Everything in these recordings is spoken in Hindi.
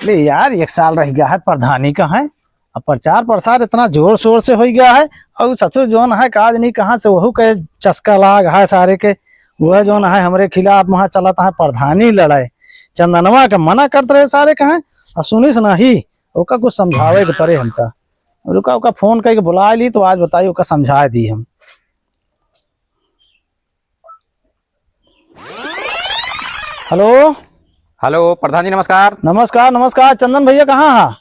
ले यार 1 साल रह गया है प्रधानी का है। अब प्रचार प्रसार इतना जोर शोर से हो गया है। और ससुर जोन है काज नहीं कहाँ से वहू के चस्का लाग है सारे के। वह जोन है हमरे खिलाफ वहाँ चलता है प्रधानी लड़ाई। चंदनवा के मना करते रहे सारे कहे और सुनिस नहीं। ओका कुछ समझावे के परे हमका। रुका ओका फोन करके बुला ली तो आज बताइए ओका समझा दी हम। हेलो हेलो प्रधान जी नमस्कार। नमस्कार नमस्कार। चंदन भैया कहाँ है?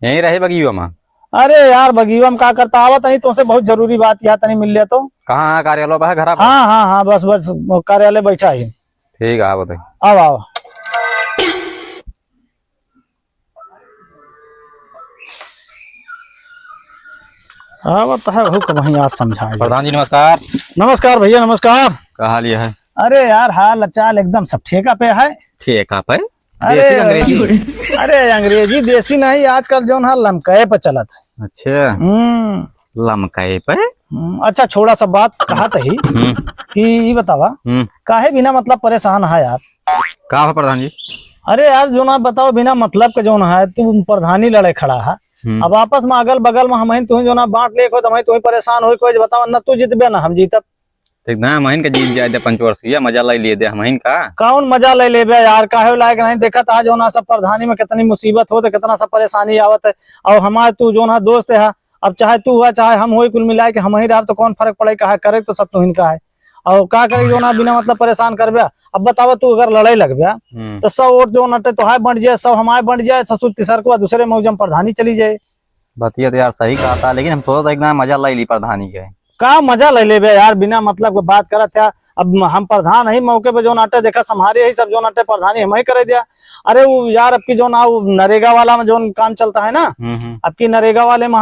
यहीं रहे बगियो में। अरे यार बगीवा में का करता आवत नहीं तुमसे बहुत जरूरी बात यहाँ तनी मिल लिया तो। कहाँ कार्यालय बा घर आप? हाँ हाँ हाँ बस बस कार्यालय बैठा ही। ठीक है आप बताइए। आओ आओ। आवत है वही को वहीं आज समझाए। प्रधान जी नमस्कार। नमस्कार भैया नमस्कार। का हाल ये है? अरे यार हाल चाल एकदम सब ठेका पे है। ठीक है अरे देसी अंग्रेजी? अरे अंग्रेजी देसी नहीं आजकल जो है लमकए पे चलत है। अच्छा लमकाए पे। अच्छा छोड़ा सब बात कहा ही कि ये बतावा काहे बिना मतलब परेशान है यार? का है प्रधान जी? अरे यार जो ना बताओ बिना मतलब के जो है तू प्रधानी लड़े खड़ा है। अब आपस में अगल बगल में हम तू जो ना बांट ले को तू परेशान हो कोई बताओ ना तू जीतबे ना हम जीतब। महीन का जीत जाए 5 वर्षीय मजा ले लिए दे महीन का। कौन मजा ले लेबे यार काहे लायक नहीं देखा था जो ना सब प्रधानी में कितनी मुसीबत हो तो कितना सब परेशानी आवत है। और हमारे तू जो ना दोस्त है अब चाहे तू हुआ चाहे हम हो कुल मिला के हम ही रह तो कौन फर्क पड़े कहा करे तो सब तो इनका है। और क्या करे जो ना बिना मतलब परेशान कर बे। अब बताओ तू अगर लड़ाई लग गया तो सब वोट जो नटे तो बंट जाए सब हमारे बंट जाए ससुर तीसर को दूसरे मौजम प्रधानी चली जाए। बतिया तो यार सही कहा था लेकिन हम सोचा था एकदम मजा ले ली प्रधानी के। का मजा ले लेबे यार बिना मतलब के बात करत है। अब हम प्रधान ही मौके पे जो नाटे देखा संभारे ही सब जो नाटे प्रधानी हम ही करे दिया। अरे वो यार अब की जो ना वो नरेगा वाला में जो काम चलता है ना अब की नरेगा वाले में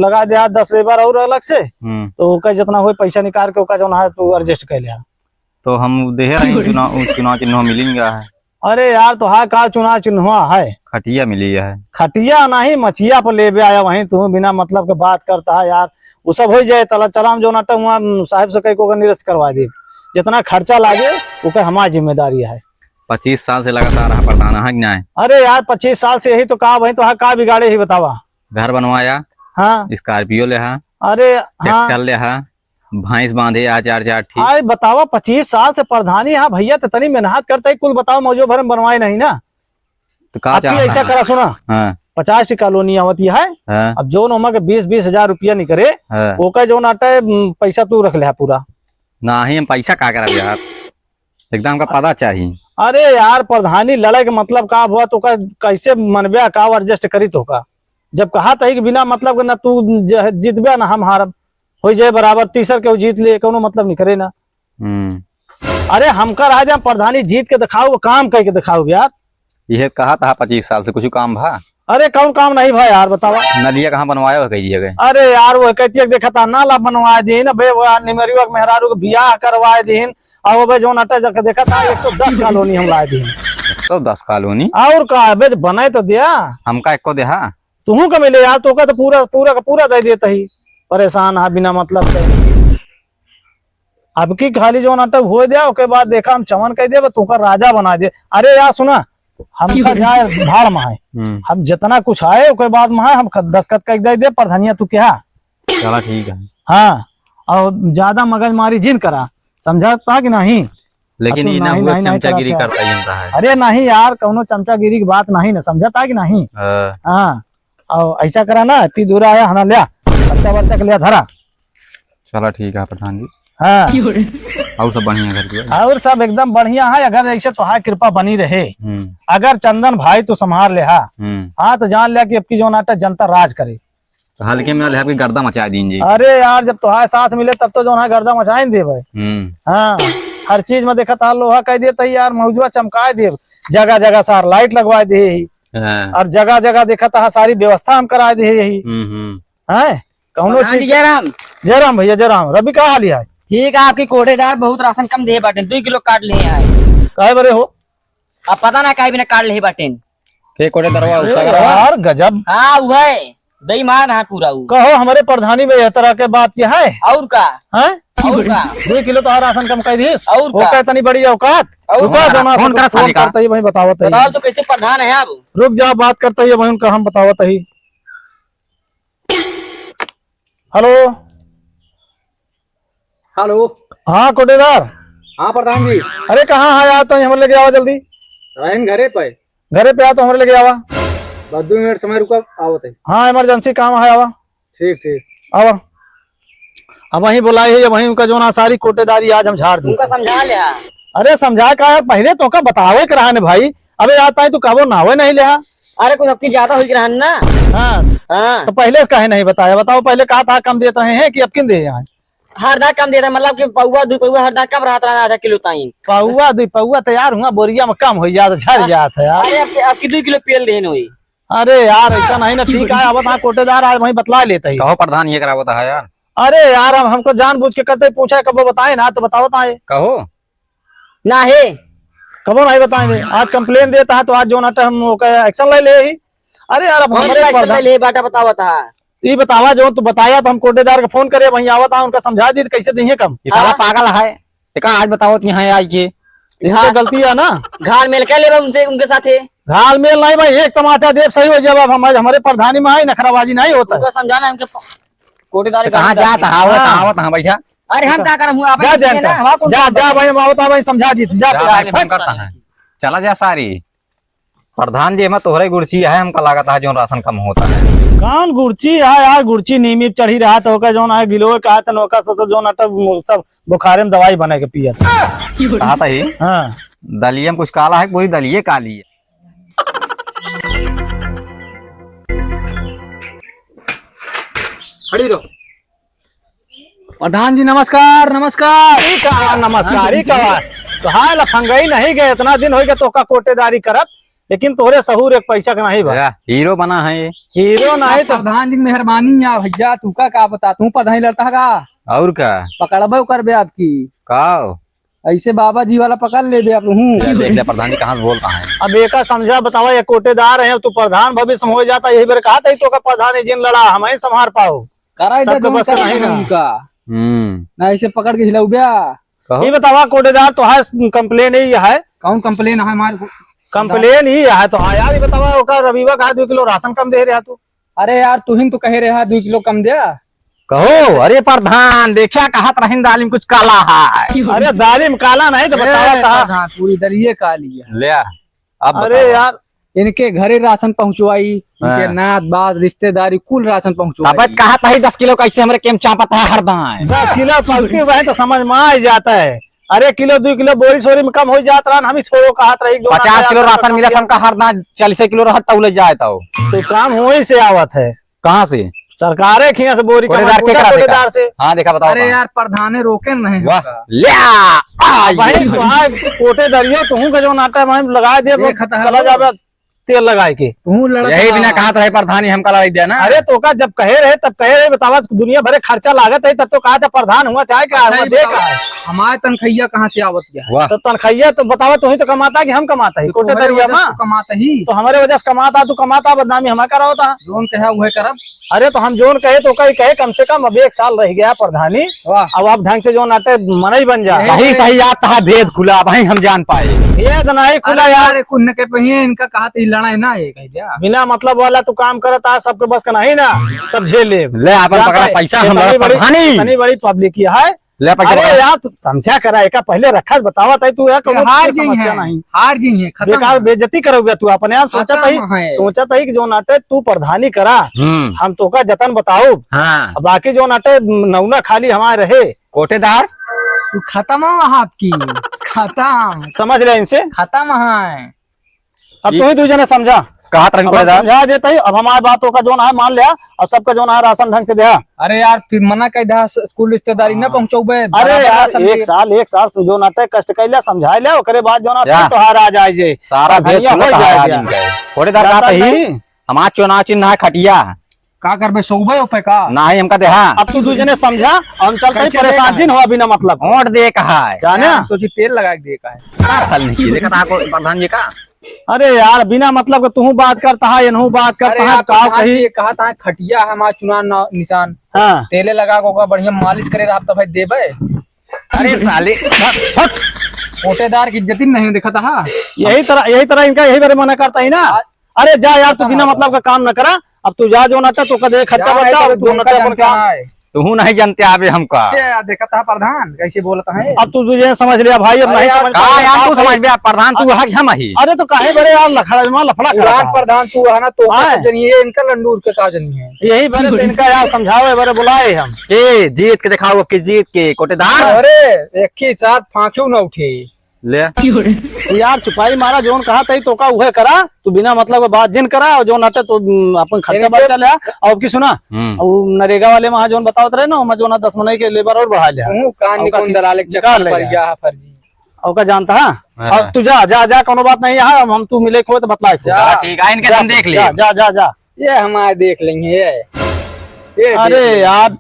लगा दिया 10 लेबर और अलग से तो जितना हो पैसा निकाल के ओका जो है तू एडजस्ट कर लिया। तो हम देह रहे चुनाव चिन्ह मिलेंगे। अरे यार तो हा का चुनाव चिन्हवा है खटिया मिली है। खटिया नहीं मछिया पर लेबे आया वहीं तू बिना मतलब के बात करता है यार। वो सब हो जाए तला चलाम जो नाटक वहाँ साहब से कहीं को निरस्त करवा दे जितना खर्चा लागे वो हमारी जिम्मेदारी है। 25 साल से लगातार रहा प्रधान है क्या? अरे यार 25 साल से यही तो कहा वही तो हाँ का बिगाड़े ही बतावा। घर बनवाया हाँ स्कॉर्पियो ले हा। अरे हाँ ले हा भैंस बांधे आ 4 ठीक। अरे बतावा 25 साल से प्रधानी हाँ भैया तो तनी मेहनत करता है कुल बताओ मौजो भर में बनवाए नहीं ना तो का ऐसा करा सुना। हाँ 50 की कॉलोनी आवती है। हाँ। अब जो नोमा के 20-20 हजार रुपया निकले वो का जो नाटा पैसा तू रख ले पूरा ना ही हम पैसा का करा यार एकदम का पता चाहिए। अरे यार प्रधानी लड़ाई का मतलब का हुआ तो कैसे मनबे का एडजस्ट करी तो का जब कहा था कि बिना मतलब ना तू जीतबे ना हम हारब हो जाए बराबर तीसर के जीत ले कोनो मतलब नहीं करे ना। अरे हमका राजा प्रधानी जीत के दिखाओ काम करके दिखाओ यार। यह कहा था 25 साल से कुछ काम भा। अरे कौन काम नहीं भाई यार बतावा। नलिया कहाँ बनवाया हो कही जगह? अरे यार वो कहती देखा था नाला बनवा दीन निमरिया मेहरारू के बियाह करवाए दीन और जो नटा जाकर देखा था 110 कॉलोनी हम लाए दीन। 110 कॉलोनी और का बनाए तो दिया हमका एको देहा तुहू का मिले यार तो का तो पूरा पूरा का पूरा दे देता ही परेशान है बिना मतलब से। अब की खाली जो नाटक हो दिया उसके बाद देखा हम चमन कह दिया तू का राजा बना दे। अरे यार सुना हमका जाए भाड़ में है हम जितना कुछ आए उसके बाद में हम दस्तखत कर दे दे प्रधानिया तू क्या। चला ठीक है। हाँ और ज्यादा मगजमारी जिन करा समझता कि नहीं। लेकिन ये ना चमचागिरी करता है। अरे नहीं यार कौनो चमचागिरी की बात नहीं ना समझता कि नहीं। हाँ और ऐसा करा ना इतनी दूर आया हना लिया बच्चा बच्चा के लिया धरा। चला ठीक है प्रधान जी। हाँ और सब बढ़िया घर के और सब एकदम बढ़िया है। अगर ऐसे तो हाँ कृपा बनी रहे अगर चंदन भाई तो संभाल ले हाँ तो जान लिया कि अब की जो नाटक जनता राज करे तो हल्के में आपकी गर्दा मचा दीजिए। अरे यार जब तुहार साथ मिले तब तो जो है गर्दा मचाए दे हाँ हर चीज में देखा था लोहा कह दिए यार मौजूदा चमकाए दे जगह जगह सार लाइट लगवाए दे और जगह जगह देखा था सारी व्यवस्था हम कराए दे यही है कौनो चीज। जयराम भैया जयराम रवि का हाल है? ठीक है आपकी कोटेदार बहुत राशन कम दे बाटे 2 किलो काट ले आए कहे बरे हो अब पता ना कहीं भी ना काट ले बाटे के कोटेदार यार गजब। हाँ वह बेईमान है पूरा वो। कहो हमारे प्रधानी में यह तरह के बात क्या है और का हैं? और का 2 किलो तो राशन कम कर दीस और वो का? क्या इतनी बड़ी औकात और रुको का? दोनों फोन करा साली का? करता ही वही बतावत है बताओ तो कैसे प्रधान है अब। रुक जाओ बात करता ही वही उनका हम बतावत ही। Hello hello. हाँ कोटेदार। हाँ प्रधान जी। अरे कहाँ है यार तो हमारे लेके आवा जल्दी रहन घरे पे घरे पे आ तो हमारे लेके आवा। बस 2 मिनट समय रुका आवत है। हाँ इमरजेंसी काम है आवा ठीक ठीक। आवा। अब वही बुलाई है वही उनका जो ना सारी कोटेदारी आज हम झाड़ दी। उनका समझा ले। अरे समझा का है पहले तो का बतावे के रहा ने भाई अबे आता है तू कबो नावे नहीं ले। अरे कुछ आपकी ज्यादा हुई रहन ना। हाँ हाँ तो पहले से काहे नहीं बताया बताओ पहले कहा था कम देते हैं कि अब किन दे यहाँ हरदा कम देता मतलब कि पौवा 2 पौवा हरदा कम रहता है आधा किलो ताई। पौवा 2 पौवा तैयार हुआ बोरिया में कम हो जाता झड़ जाता है यार। अरे आपकी 2 किलो पेल देन हुई। अरे यार ऐसा नहीं ना ठीक है अब हाँ कोटेदार आज वही बतला लेते ही। कहो प्रधान ये करावता है यार। अरे यार अब हमको जानबूझ के करते पूछा कब बताए ना तो बताओ ताए कहो ना है कबो नहीं बताएंगे आज कंप्लेन देता है तो आज जो नाटा हम एक्शन ले ले ही। अरे यार अब कौन हमारे पैसा प्रधान ले बाटा बतावा था। ये बतावा जो तू बताया तो हम कोटेदार को फोन करे वहीं आवता उनका समझा दी कैसे दिए कम ये साला पागल है देखा आज बताओ तो यहाँ आई के इसकी गलती है ना घर मेल के ले उनसे उनके साथ है। घाल मेल नहीं भाई एक तमाचा देव सही हो जब हमारे प्रधानी में आई नखराबाजी नहीं होता उनका समझाना हमके कोटेदार कहाँ जाता आवत आवत हाँ बैठा अरे हम क्या करम आप जा जा जा भाई हम आवता भाई समझा दी जा फोन करता है चला जा सारी प्रधान जी में तोहरे गुड़ची है हमका लागत है जो राशन कम होता है। कौन गुड़ची है यार गुड़ची नीमी चढ़ी रहा तो का जो है गिलो का तो नौका से जो नाटक सब बुखारे में दवाई बना के पिया कहा था ही हाँ दलिये में कुछ काला है पूरी दलिये काली है। खड़ी रहो। प्रधान जी नमस्कार नमस्कार। नमस्कार तो हाँ लफंगई नहीं गए इतना दिन हो गया तो का कोटेदारी करत लेकिन तोहरे सहूर एक पैसा का नहीं बा हीरो बना है ये हीरो नहीं तो प्रधान जी की मेहरबानी है भैया तू का बता तू प्रधान लड़ता का और क्या पकड़बो कर बे आपकी का ऐसे बाबा जी वाला पकड़ ले बे आप हूँ। देख ले प्रधान जी कहाँ से बोल रहा है। अब एक समझा बतावा ये कोटेदार है तू प्रधान भविष्य में हो जाता यही बार कहा था तो का प्रधान जिन लड़ा हम ही संभार पाओ करा इधर सबके बस का नहीं ना। उनका हम्म ना ऐसे पकड़ के हिलाऊ बे। ये बतावा कोटेदार तो है कंप्लेन ही है कौन कंप्लेन है हमारे को? कंप्लेन ही है तो हाँ यार ये बतावा ओका रविवा कहा 2 किलो राशन कम दे रहा तू अरे यार तू ही तो कहे रहा 2 किलो कम दे। कहो अरे प्रधान देखा कहा रहीन दालिम कुछ काला है। अरे दाली में काला नहीं तो बतावा था प्रधान पूरी दरिये काली है। ले अब अरे यार इनके घरे राशन पहुंचवाई इनके हाँ। नात बात रिश्तेदारी कुल राशन पहुंचवाई। अब कहा था 10 किलो कैसे हमारे केम चापत है हरदम 10 किलो पलटी हुआ है तो समझ में आ जाता है। अरे किलो 2 किलो बोरी सोरी में कम हो जाता रहा हम ही छोड़ो कहा 50 किलो राशन मिला हमका हरदम 40 किलो रहत तौले जाए तो काम वही से आवत है कहाँ से सरकारे खिया से बोरी कोटेदार के करा कोटेदार से हाँ देखा बताओ अरे यार प्रधाने रोके नहीं वाह हमका। ले भाई तो आज कोटेदारियों तुम का जो नाटा मैं लगा दे देख हता है चला वो। जावे तेल लगाए के तू लड़का यही बिना कहा रहे प्रधानी हमका लड़ाई दिया ना। अरे तो का जब कहे रहे तब कहे रहे बतावा दुनिया भरे खर्चा लागत है तब तो कहा था प्रधान हुआ चाहे क्या हुआ दे का है। हमारे तनखैया कहाँ से आवत गया वाह तो तनखैया तो बतावा तू ही तो कमाता कि हम कमाता है कोटेदारिया में कमाता ही तो हमारे वजह से कमाता तू कमाता बदनामी हमारा करा होता है। जोन कहे वह करब। अरे तो हम जोन कहे तो कहीं कहे कम से कम अब 1 साल रह गया प्रधानी वाह अब आप ढंग से जो नाटे मन ही बन जाए सही सही आता है भेद खुला भाई हम जान पाए। ये नहीं खुला अरे यार यार कुन्न के पहिए इनका कहा तो लड़ा है ना ये कह दिया। बिना मतलब वाला तू काम करता है सबके बस का नहीं ना सब झेल ले ले अपन पकड़ा पैसा हमारा प्रधानी इतनी बड़ी पब्लिक है। ले पैसा अरे पकड़ा। यार तू समझा करा एक पहले रखा बतावा तू यार कौनो हार चीज़ जी समस्या है नहीं हार जी है खत्म बेकार बेइज्जती करोगे तू अपने आप खत्म है। सोचा था कि जो नाटे तू प्रधानी करा हम तो का जतन बताओ हाँ बाकी जो नाटे नौना खाली हमारे रहे कोटेदार तू खत्म है आपकी खत्म समझ रहे इनसे खत्म है। अब तू ही दूसरे ने समझा कहा था अब हम कोटेदार समझा देता ही अब हमारी बातों का जो ना है मान लिया और सबका जो ना है राशन ढंग से दिया। अरे यार फिर मना कह दिया स्कूल रिश्तेदारी न पहुंचौबे। अरे यार एक साल से जो नाटक कष्ट कैला समझा लिया ओकरे बाद जो ना या। तोहार आ जाए जे सारा भेद धनिया खुला हो है जाएगा। आदमी का। कोटेदार कहा जाता था ही नहीं। हमारा चुनाव चिन्ह है खटिया का करबे सौबे पे का ना ही हमका देहा अब तू दूसरे समझा हम चलते ही कैसे परेशान देगा? जिन हो बिना मतलब वोट दे कहा है जाने सोची तेल लगा के दे का है। साल नहीं देखा था आपको प्रधान जी का अरे यार बिना मतलब के तू बात करता है इनहू बात करता है आप का कहाँ कही। से कहा था खटिया है हमारा चुनाव निशान हाँ तेले लगा के ओकरा बढ़िया मालिश करे आप तो भाई देबे। अरे साले कोटेदार की इज्जत ही नहीं देखा था। यही तरह इनका यही बारे मना करता है ना। अरे जा यार तू बिना मतलब का काम न करा। अब तू जा जो नटा तो कदे खर्चा बचा और जो नटा अपन काम। तू नहीं जानते आबे हमका। देखा था प्रधान कैसे बोलता है। अब तू तुझे समझ लिया भाई अब नहीं समझ का यार तू समझ में प्रधान तू है हम ही। अरे तो काहे बड़े यार लफड़ा करा प्रधान तू है ना तो हाँ। जनिए इनका लंडूर के का जनिए यही बारे तो इनका यार समझाओ बारे बुलाए हम के जीत के दिखाओ कि जीत के कोटेदार। अरे एक ही साथ फांक्यू न उठे ले तू यार चुपाई मारा जोन कहा तई तो का उहे करा। तू बिना मतलब के बात जिन करा और जोन हटे तो अपन खर्चा बचा लिया। और की सुना और नरेगा वाले वहां जोन बतावत रहे ना मैं जोना 10 महीने के लेबर और बढ़ा लिया हूं कान निकोन दलाल के निकाल चक्कर ले पर यार। गया फर्जी और का जानता है और तू जा जा जा कोनो बात नहीं है हम तू मिले खो तो बतलाए जा। ठीक है इनके तुम देख ले। जा जा जा जा ये हमारे देख लेंगे ये अरे यार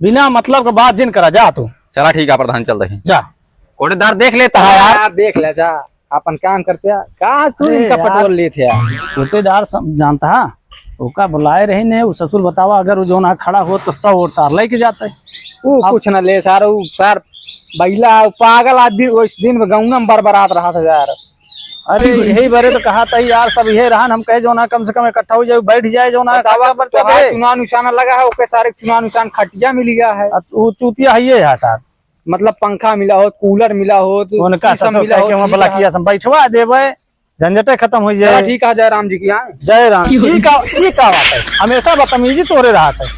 बिना मतलब के बात जिन करा जा तू चला ठीक है प्रधान चल रही जा कोटेदार देख लेता है यार। यार देख ले जा अपन काम करते हैं कहा तू अरे इनका यार। पटोल लेते हैं। छोटेदार जानता है ओका बुलाए रही ने वो ससुर बतावा अगर वो जोन खड़ा हो तो 100 और सार लेके जाता है। वो कुछ न ले सार वो सार बैला पागल आदमी उस दिन गौना में बरबरात रहा था यार। अरे यही बारे तो कहा था यार सब यही रहा हम कहे जो ना कम से कम इकट्ठा हो जाए बैठ जाए जो ना चुनाव निशाना लगा है ओके सारे चुनाव निशान खटिया मिल गया है। वो चूतिया है ये है सर मतलब पंखा मिला हो कूलर मिला हो तो उनका सब मिला हो भला किया सब बैठवा देवे झंझटे खत्म हो जाए। ठीक है जय राम जी की यहाँ जय राम। ये का बात है हमेशा बदतमीजी तोरे रहा है।